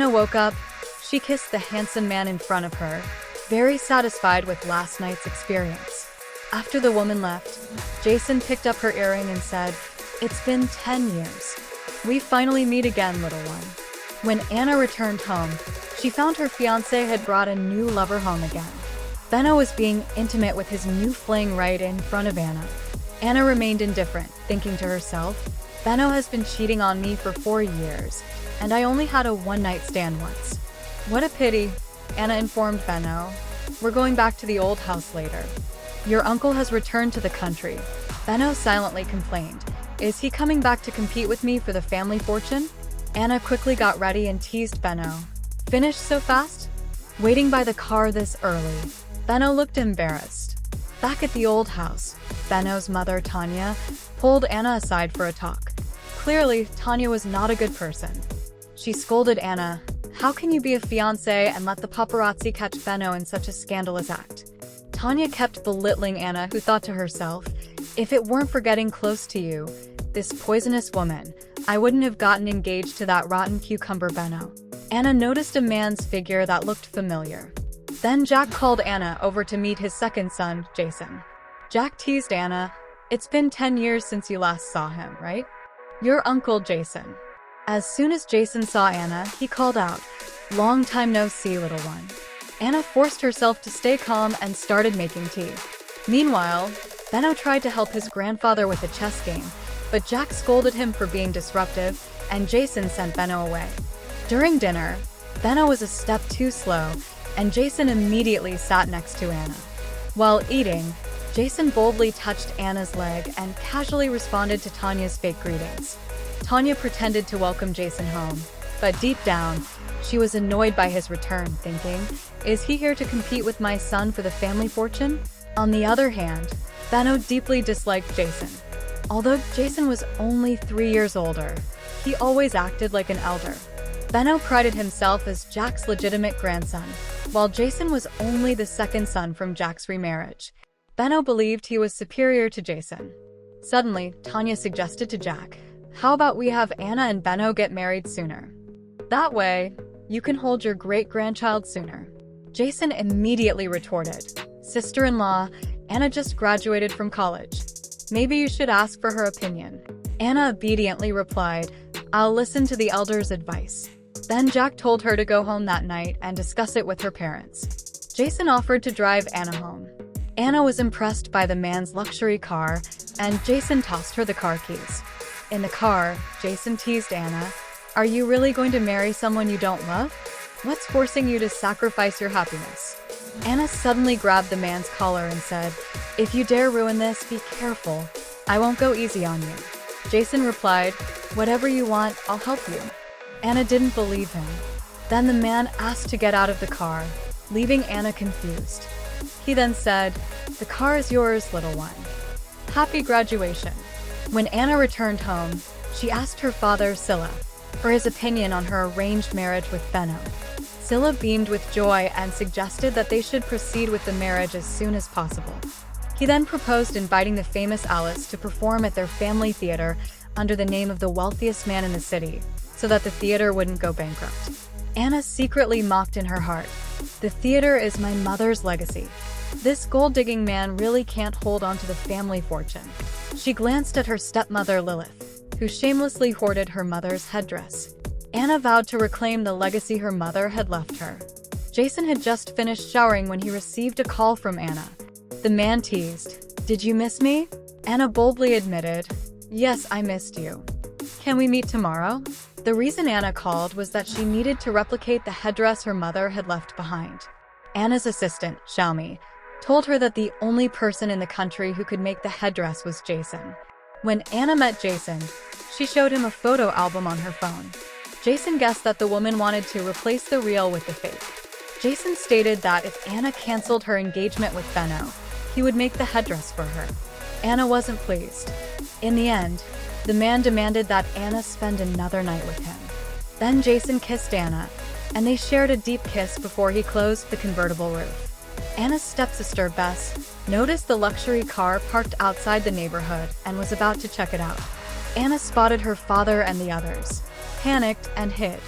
Anna woke up. She kissed the handsome man in front of her, very satisfied with last night's experience. After the woman left, Jason picked up her earring and said, "It's been 10 years. We finally meet again, little one." When Anna returned home, she found her fiancé had brought a new lover home again. Benno was being intimate with his new fling right in front of Anna. Anna remained indifferent, thinking to herself, "Benno has been cheating on me for 4 years, and I only had a one-night stand once. What a pity," Anna informed Benno. "We're going back to the old house later. Your uncle has returned to the country." Benno silently complained, "Is he coming back to compete with me for the family fortune?" Anna quickly got ready and teased Benno. "Finished so fast? Waiting by the car this early?" Benno looked embarrassed. Back at the old house, Benno's mother, Tanya, pulled Anna aside for a talk. Clearly, Tanya was not a good person. She scolded Anna, "How can you be a fiancé and let the paparazzi catch Benno in such a scandalous act?" Tanya kept belittling Anna, who thought to herself, "If it weren't for getting close to you, this poisonous woman, I wouldn't have gotten engaged to that rotten cucumber Benno." Anna noticed a man's figure that looked familiar. Then Jack called Anna over to meet his second son, Jason. Jack teased Anna, "It's been 10 years since you last saw him, right? Your uncle Jason." As soon as Jason saw Anna, he called out, "Long time no see, little one." Anna forced herself to stay calm and started making tea. Meanwhile, Benno tried to help his grandfather with a chess game, but Jack scolded him for being disruptive, and Jason sent Benno away. During dinner, Benno was a step too slow, and Jason immediately sat next to Anna. While eating, Jason boldly touched Anna's leg and casually responded to Tanya's fake greetings. Tanya pretended to welcome Jason home, but deep down, she was annoyed by his return, thinking, "Is he here to compete with my son for the family fortune?" On the other hand, Benno deeply disliked Jason. Although Jason was only 3 years older, he always acted like an elder. Benno prided himself as Jack's legitimate grandson, while Jason was only the second son from Jack's remarriage. Benno believed he was superior to Jason. Suddenly, Tanya suggested to Jack, "How about we have Anna and Benno get married sooner? That way, you can hold your great-grandchild sooner." Jason immediately retorted, "Sister-in-law, Anna just graduated from college. Maybe you should ask for her opinion." Anna obediently replied, "I'll listen to the elder's advice." Then Jack told her to go home that night and discuss it with her parents. Jason offered to drive Anna home. Anna was impressed by the man's luxury car, and Jason tossed her the car keys. In the car, Jason teased Anna, "Are you really going to marry someone you don't love? What's forcing you to sacrifice your happiness?" Anna suddenly grabbed the man's collar and said, "If you dare ruin this, be careful. I won't go easy on you." Jason replied, "Whatever you want, I'll help you." Anna didn't believe him. Then the man asked to get out of the car, leaving Anna confused. He then said, "The car is yours, little one. Happy graduation." When Anna returned home, she asked her father, Silla, for his opinion on her arranged marriage with Benno. Silla beamed with joy and suggested that they should proceed with the marriage as soon as possible. He then proposed inviting the famous Alice to perform at their family theater under the name of the wealthiest man in the city, so that the theater wouldn't go bankrupt. Anna secretly mocked in her heart, "The theater is my mother's legacy. This gold-digging man really can't hold on to the family fortune." She glanced at her stepmother Lilith, who shamelessly hoarded her mother's headdress. Anna vowed to reclaim the legacy her mother had left her. Jason had just finished showering when he received a call from Anna. The man teased, "Did you miss me?" Anna boldly admitted, "Yes, I missed you. Can we meet tomorrow?" The reason Anna called was that she needed to replicate the headdress her mother had left behind. Anna's assistant, Xiaomi, told her that the only person in the country who could make the headdress was Jason. When Anna met Jason, she showed him a photo album on her phone. Jason guessed that the woman wanted to replace the real with the fake. Jason stated that if Anna canceled her engagement with Benno, he would make the headdress for her. Anna wasn't pleased. In the end, the man demanded that Anna spend another night with him. Then Jason kissed Anna, and they shared a deep kiss before he closed the convertible roof. Anna's stepsister, Bess, noticed the luxury car parked outside the neighborhood and was about to check it out. Anna spotted her father and the others, panicked and hid.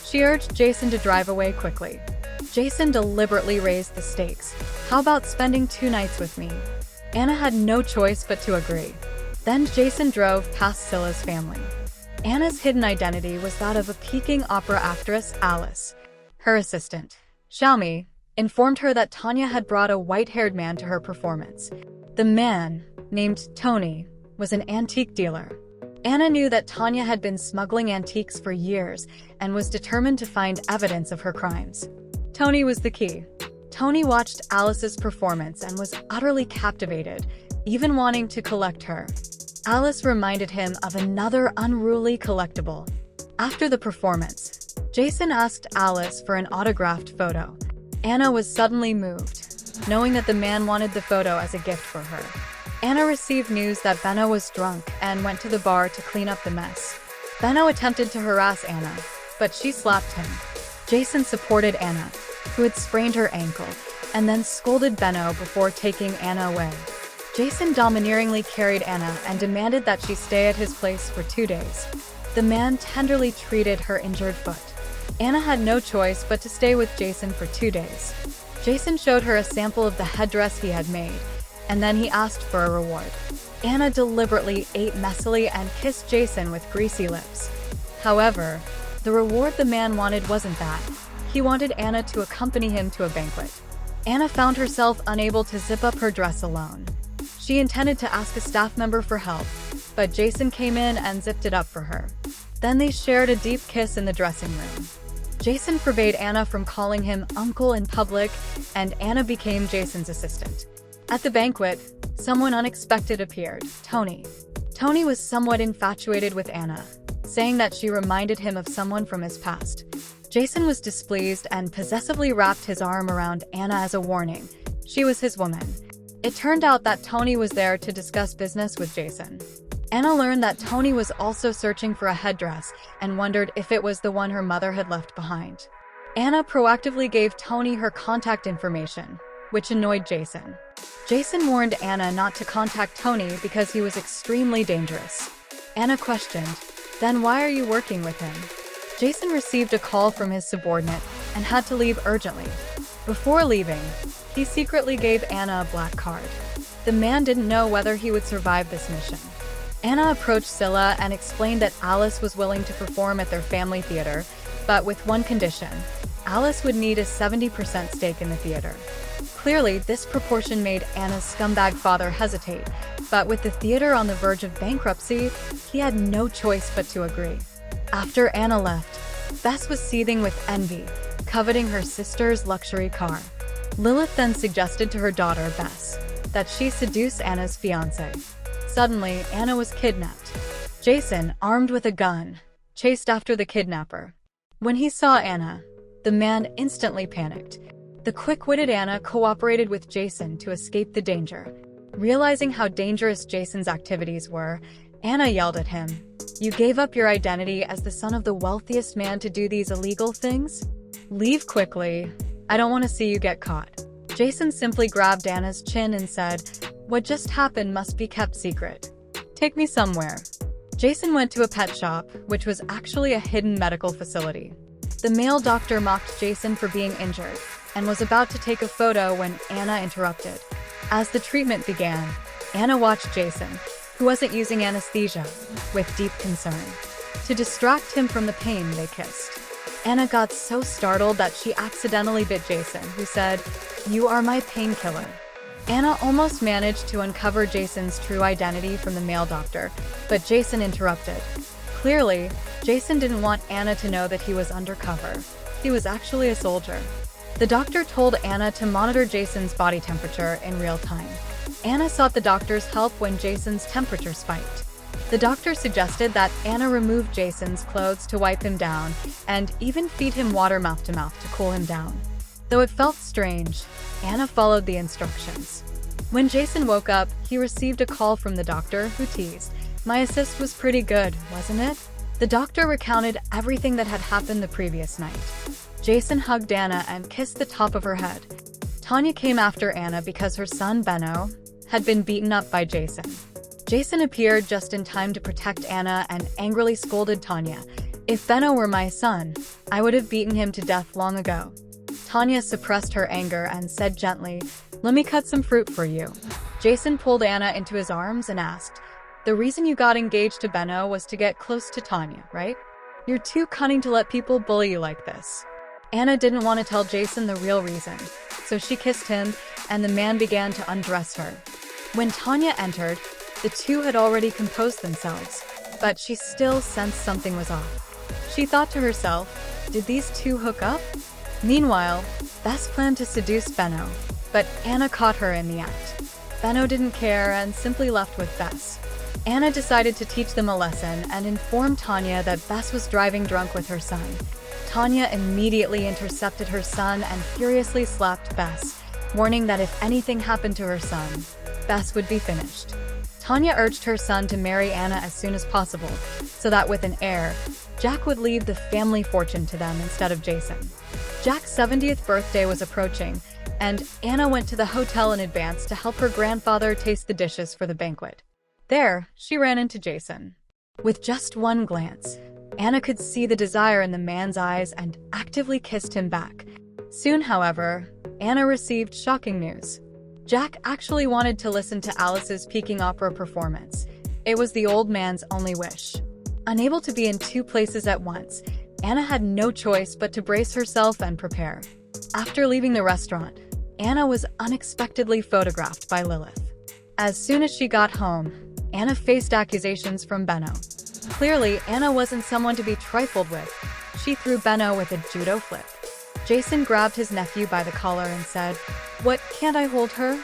She urged Jason to drive away quickly. Jason deliberately raised the stakes. "How about spending 2 nights with me?" Anna had no choice but to agree. Then Jason drove past Scylla's family. Anna's hidden identity was that of a peaking opera actress, Alice. Her assistant, Xiaomi, informed her that Tanya had brought a white-haired man to her performance. The man, named Tony, was an antique dealer. Anna knew that Tanya had been smuggling antiques for years and was determined to find evidence of her crimes. Tony was the key. Tony watched Alice's performance and was utterly captivated, even wanting to collect her. Alice reminded him of another unruly collectible. After the performance, Jason asked Alice for an autographed photo. Anna was suddenly moved, knowing that the man wanted the photo as a gift for her. Anna received news that Benno was drunk and went to the bar to clean up the mess. Benno attempted to harass Anna, but she slapped him. Jason supported Anna, who had sprained her ankle, and then scolded Benno before taking Anna away. Jason domineeringly carried Anna and demanded that she stay at his place for 2 days. The man tenderly treated her injured foot. Anna had no choice but to stay with Jason for 2 days. Jason showed her a sample of the headdress he had made, and then he asked for a reward. Anna deliberately ate messily and kissed Jason with greasy lips. However, the reward the man wanted wasn't that. He wanted Anna to accompany him to a banquet. Anna found herself unable to zip up her dress alone. She intended to ask a staff member for help, but Jason came in and zipped it up for her. Then they shared a deep kiss in the dressing room. Jason forbade Anna from calling him uncle in public, and Anna became Jason's assistant. At the banquet, someone unexpected appeared, Tony. Tony was somewhat infatuated with Anna, saying that she reminded him of someone from his past. Jason was displeased and possessively wrapped his arm around Anna as a warning. She was his woman. It turned out that Tony was there to discuss business with Jason. Anna learned that Tony was also searching for a headdress and wondered if it was the one her mother had left behind. Anna proactively gave Tony her contact information, which annoyed Jason. Jason warned Anna not to contact Tony because he was extremely dangerous. Anna questioned, "Then why are you working with him?" Jason received a call from his subordinate and had to leave urgently. Before leaving, he secretly gave Anna a black card. The man didn't know whether he would survive this mission. Anna approached Scylla and explained that Alice was willing to perform at their family theater, but with one condition. Alice would need a 70% stake in the theater. Clearly, this proportion made Anna's scumbag father hesitate, but with the theater on the verge of bankruptcy, he had no choice but to agree. After Anna left, Bess was seething with envy, coveting her sister's luxury car. Lilith then suggested to her daughter, Bess, that she seduce Anna's fiancé. Suddenly, Anna was kidnapped. Jason, armed with a gun, chased after the kidnapper. When he saw Anna, the man instantly panicked. The quick-witted Anna cooperated with Jason to escape the danger. Realizing how dangerous Jason's activities were, Anna yelled at him, "You gave up your identity as the son of the wealthiest man to do these illegal things? Leave quickly. I don't want to see you get caught." Jason simply grabbed Anna's chin and said, "What just happened must be kept secret. Take me somewhere." Jason went to a pet shop, which was actually a hidden medical facility. The male doctor mocked Jason for being injured and was about to take a photo when Anna interrupted. As the treatment began, Anna watched Jason, who wasn't using anesthesia, with deep concern. To distract him from the pain, they kissed. Anna got so startled that she accidentally bit Jason, who said, "You are my painkiller." Anna almost managed to uncover Jason's true identity from the male doctor, but Jason interrupted. Clearly, Jason didn't want Anna to know that he was undercover. He was actually a soldier. The doctor told Anna to monitor Jason's body temperature in real time. Anna sought the doctor's help when Jason's temperature spiked. The doctor suggested that Anna remove Jason's clothes to wipe him down and even feed him water mouth to mouth to cool him down. Though it felt strange, Anna followed the instructions. When Jason woke up, he received a call from the doctor, who teased, "My assist was pretty good, wasn't it?" The doctor recounted everything that had happened the previous night. Jason hugged Anna and kissed the top of her head. Tanya came after Anna because her son, Benno, had been beaten up by Jason. Jason appeared just in time to protect Anna and angrily scolded Tanya, If Benno were my son, I would have beaten him to death long ago. Tanya suppressed her anger and said gently, "Let me cut some fruit for you." Jason pulled Anna into his arms and asked, "The reason you got engaged to Benno was to get close to Tanya, right? You're too cunning to let people bully you like this." Anna didn't want to tell Jason the real reason, so she kissed him, and the man began to undress her. When Tanya entered, the two had already composed themselves, but she still sensed something was off. She thought to herself, did these two hook up? Meanwhile, Bess planned to seduce Benno, but Anna caught her in the act. Benno didn't care and simply left with Bess. Anna decided to teach them a lesson and informed Tanya that Bess was driving drunk with her son. Tanya immediately intercepted her son and furiously slapped Bess, warning that if anything happened to her son, Bess would be finished. Tanya urged her son to marry Anna as soon as possible, so that with an heir, Jack would leave the family fortune to them instead of Jason. Jack's 70th birthday was approaching, and Anna went to the hotel in advance to help her grandfather taste the dishes for the banquet. There, she ran into Jason. With just one glance, Anna could see the desire in the man's eyes and actively kissed him back. Soon, however, Anna received shocking news. Jack actually wanted to listen to Alice's Peking opera performance. It was the old man's only wish. Unable to be in two places at once, Anna had no choice but to brace herself and prepare. After leaving the restaurant, Anna was unexpectedly photographed by Lilith. As soon as she got home, Anna faced accusations from Benno. Clearly, Anna wasn't someone to be trifled with. She threw Benno with a judo flip. Jason grabbed his nephew by the collar and said, "What, can't I hold her?"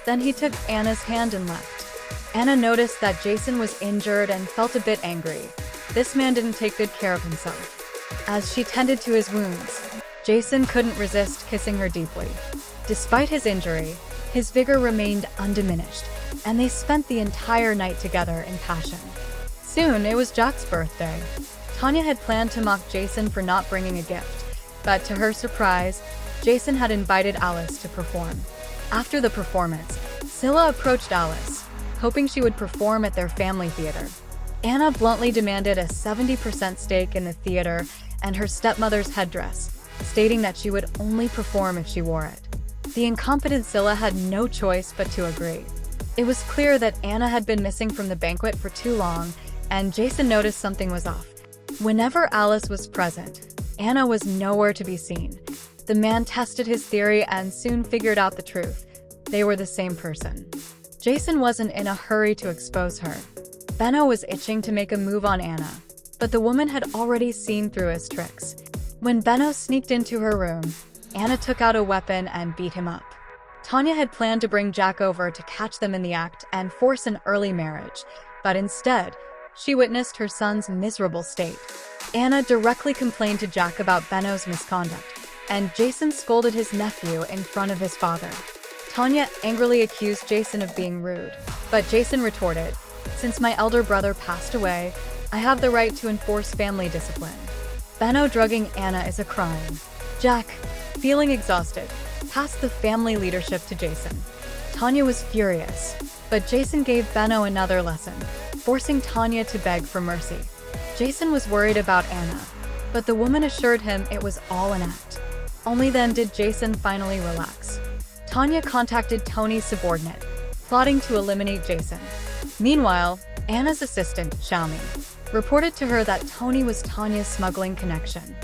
Then he took Anna's hand and left. Anna noticed that Jason was injured and felt a bit angry. This man didn't take good care of himself. As she tended to his wounds, Jason couldn't resist kissing her deeply. Despite his injury, his vigor remained undiminished, and they spent the entire night together in passion. Soon, it was Jack's birthday. Tanya had planned to mock Jason for not bringing a gift, but to her surprise, Jason had invited Alice to perform. After the performance, Scylla approached Alice, hoping she would perform at their family theater. Anna bluntly demanded a 70% stake in the theater and her stepmother's headdress, stating that she would only perform if she wore it. The incompetent Scylla had no choice but to agree. It was clear that Anna had been missing from the banquet for too long, and Jason noticed something was off. Whenever Alice was present, Anna was nowhere to be seen. The man tested his theory and soon figured out the truth. They were the same person. Jason wasn't in a hurry to expose her. Benno was itching to make a move on Anna, but the woman had already seen through his tricks. When Benno sneaked into her room, Anna took out a weapon and beat him up. Tanya had planned to bring Jack over to catch them in the act and force an early marriage, but instead, she witnessed her son's miserable state. Anna directly complained to Jack about Benno's misconduct, and Jason scolded his nephew in front of his father. Tanya angrily accused Jason of being rude, but Jason retorted, "Since my elder brother passed away, I have the right to enforce family discipline. Benno drugging Anna is a crime." Jack, feeling exhausted, passed the family leadership to Jason. Tanya was furious, but Jason gave Benno another lesson, forcing Tanya to beg for mercy. Jason was worried about Anna, but the woman assured him it was all an act. Only then did Jason finally relax. Tanya contacted Tony's subordinate, plotting to eliminate Jason. Meanwhile, Anna's assistant, Xiaomi, reported to her that Tony was Tanya's smuggling connection.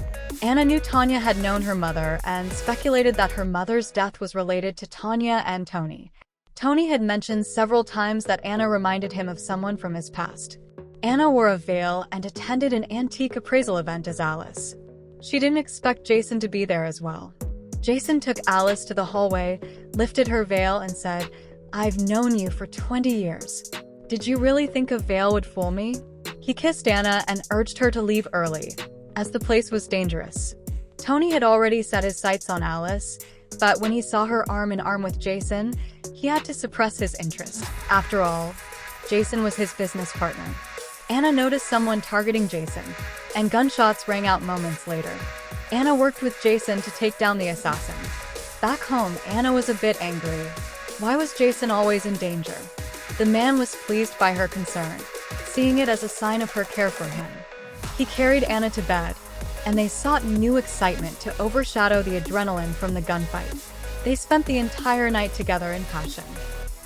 Anna knew Tanya had known her mother and speculated that her mother's death was related to Tanya and Tony. Tony had mentioned several times that Anna reminded him of someone from his past. Anna wore a veil and attended an antique appraisal event as Alice. She didn't expect Jason to be there as well. Jason took Alice to the hallway, lifted her veil, and said, "I've known you for 20 years. Did you really think a veil would fool me?" He kissed Anna and urged her to leave early, as the place was dangerous. Tony had already set his sights on Alice, but when he saw her arm in arm with Jason, he had to suppress his interest. After all, Jason was his business partner. Anna noticed someone targeting Jason, and gunshots rang out moments later. Anna worked with Jason to take down the assassin. Back home, Anna was a bit angry. Why was Jason always in danger? The man was pleased by her concern, seeing it as a sign of her care for him. He carried Anna to bed, and they sought new excitement to overshadow the adrenaline from the gunfight. They spent the entire night together in passion.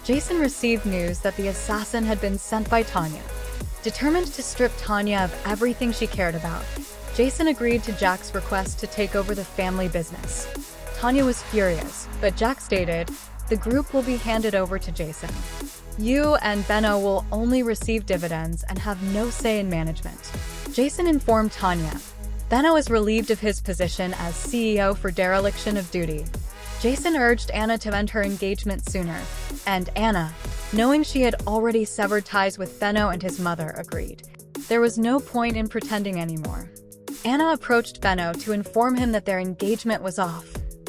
Jason received news that the assassin had been sent by Tanya. Determined to strip Tanya of everything she cared about, Jason agreed to Jack's request to take over the family business. Tanya was furious, but Jack stated, "The group will be handed over to Jason. You and Benno will only receive dividends and have no say in management." Jason informed Tanya. Benno is relieved of his position as CEO for dereliction of duty. Jason urged Anna to end her engagement sooner, and Anna, knowing she had already severed ties with Benno and his mother, agreed. There was no point in pretending anymore. Anna approached Benno to inform him that their engagement was off,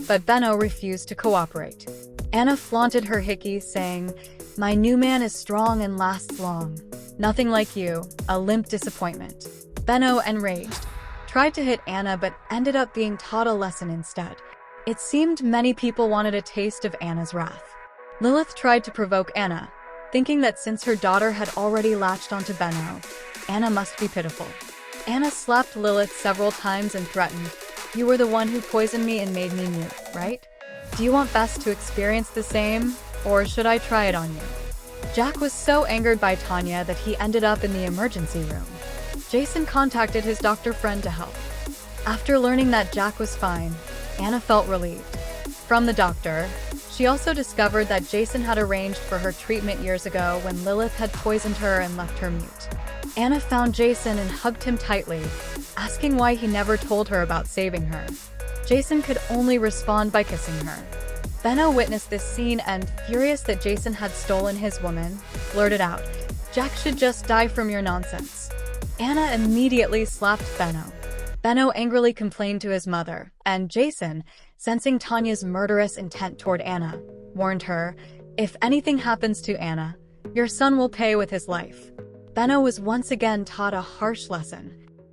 but Benno refused to cooperate. Anna flaunted her hickey, saying, "My new man is strong and lasts long. Nothing like you, a limp disappointment." Benno, enraged, tried to hit Anna but ended up being taught a lesson instead. It seemed many people wanted a taste of Anna's wrath. Lilith tried to provoke Anna, thinking that since her daughter had already latched onto Benno, Anna must be pitiful. Anna slapped Lilith several times and threatened, "You were the one who poisoned me and made me mute, right? Do you want Bess to experience the same, or should I try it on you?" Jack was so angered by Tanya that he ended up in the emergency room. Jason contacted his doctor friend to help. After learning that Jack was fine, Anna felt relieved. From the doctor, she also discovered that Jason had arranged for her treatment years ago when Lilith had poisoned her and left her mute. Anna found Jason and hugged him tightly, asking why he never told her about saving her. Jason could only respond by kissing her. Benno witnessed this scene and, furious that Jason had stolen his woman, blurted out, "Jack should just die from your nonsense." Anna immediately slapped Benno. Benno angrily complained to his mother, and Jason, sensing Tanya's murderous intent toward Anna, warned her, "If anything happens to Anna, your son will pay with his life." Benno was once again taught a harsh lesson.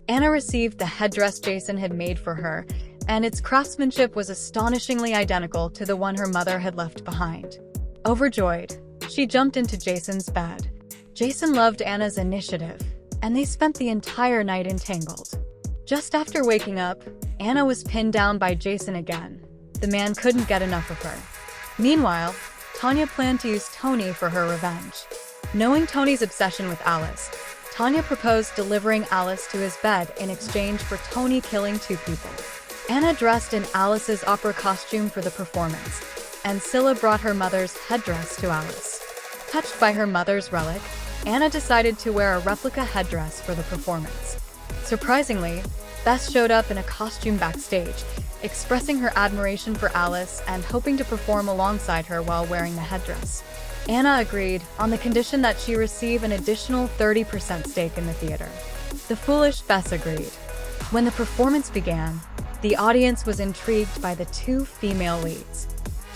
Anna received the headdress Jason had made for her, and its craftsmanship was astonishingly identical to the one her mother had left behind. Overjoyed, she jumped into Jason's bed. Jason loved Anna's initiative, and they spent the entire night entangled. Just after waking up, Anna was pinned down by Jason again. The man couldn't get enough of her. Meanwhile, Tanya planned to use Tony for her revenge. Knowing Tony's obsession with Alice, Tanya proposed delivering Alice to his bed in exchange for Tony killing 2 people. Anna dressed in Alice's opera costume for the performance, and Scylla brought her mother's headdress to Alice. Touched by her mother's relic, Anna decided to wear a replica headdress for the performance. Surprisingly, Bess showed up in a costume backstage, expressing her admiration for Alice and hoping to perform alongside her while wearing the headdress. Anna agreed, on the condition that she receive an additional 30% stake in the theater. The foolish Bess agreed. When the performance began, the audience was intrigued by the 2 female leads.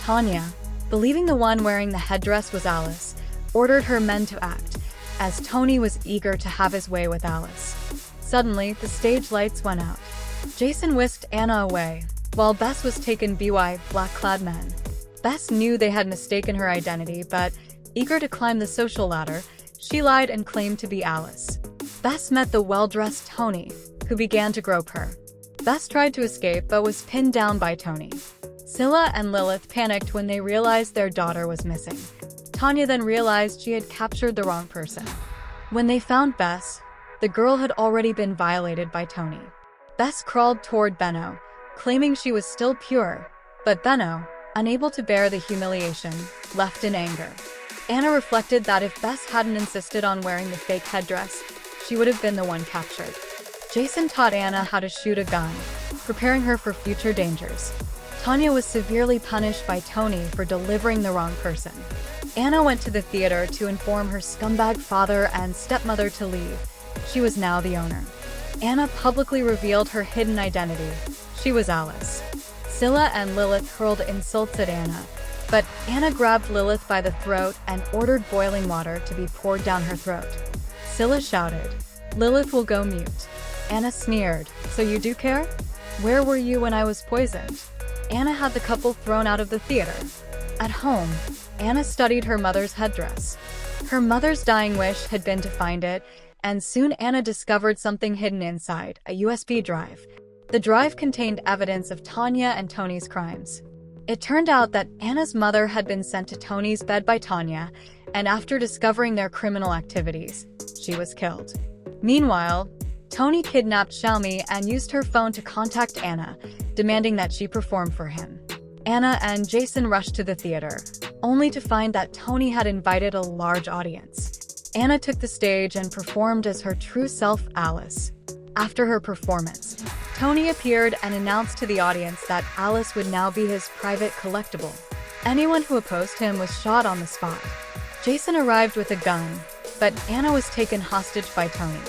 Tanya, believing the one wearing the headdress was Alice, ordered her men to act, as Tony was eager to have his way with Alice. Suddenly, the stage lights went out. Jason whisked Anna away, while Bess was taken by black-clad men. Bess knew they had mistaken her identity, but, eager to climb the social ladder, she lied and claimed to be Alice. Bess met the well-dressed Tony, who began to grope her. Bess tried to escape but was pinned down by Tony. Scylla and Lilith panicked when they realized their daughter was missing. Tanya then realized she had captured the wrong person. When they found Bess, the girl had already been violated by Tony. Bess crawled toward Benno, claiming she was still pure, but Benno, unable to bear the humiliation, left in anger. Anna reflected that if Bess hadn't insisted on wearing the fake headdress, she would have been the one captured. Jason taught Anna how to shoot a gun, preparing her for future dangers. Tanya was severely punished by Tony for delivering the wrong person. Anna went to the theater to inform her scumbag father and stepmother to leave. She was now the owner. Anna publicly revealed her hidden identity. She was Alice. Scylla and Lilith hurled insults at Anna, but Anna grabbed Lilith by the throat and ordered boiling water to be poured down her throat. Scylla shouted, "Lilith will go mute." Anna sneered, "So you do care? Where were you when I was poisoned?" Anna had the couple thrown out of the theater. At home, Anna studied her mother's headdress. Her mother's dying wish had been to find it and soon Anna discovered something hidden inside, a USB drive. The drive contained evidence of Tanya and Tony's crimes. It turned out that Anna's mother had been sent to Tony's bed by Tanya, and after discovering their criminal activities, she was killed. Meanwhile, Tony kidnapped Xiaomi and used her phone to contact Anna, demanding that she perform for him. Anna and Jason rushed to the theater, only to find that Tony had invited a large audience. Anna took the stage and performed as her true self, Alice. After her performance, Tony appeared and announced to the audience that Alice would now be his private collectible. Anyone who opposed him was shot on the spot. Jason arrived with a gun, but Anna was taken hostage by Tony.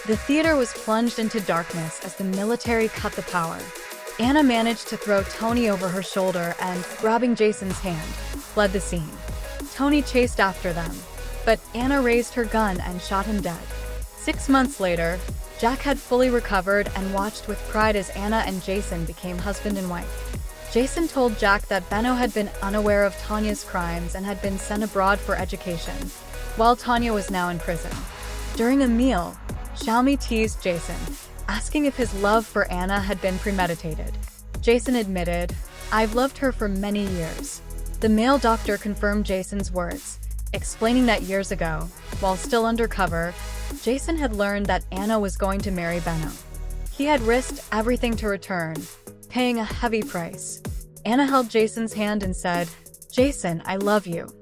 The theater was plunged into darkness as the military cut the power. Anna managed to throw Tony over her shoulder and, grabbing Jason's hand, fled the scene. Tony chased after them, but Anna raised her gun and shot him dead. 6 months later, Jack had fully recovered and watched with pride as Anna and Jason became husband and wife. Jason told Jack that Benno had been unaware of Tanya's crimes and had been sent abroad for education, while Tanya was now in prison. During a meal, Xiaomi teased Jason, asking if his love for Anna had been premeditated. Jason admitted, "I've loved her for many years." The male doctor confirmed Jason's words, explaining that years ago, while still undercover, Jason had learned that Anna was going to marry Benno. He had risked everything to return, paying a heavy price. Anna held Jason's hand and said, "Jason, I love you."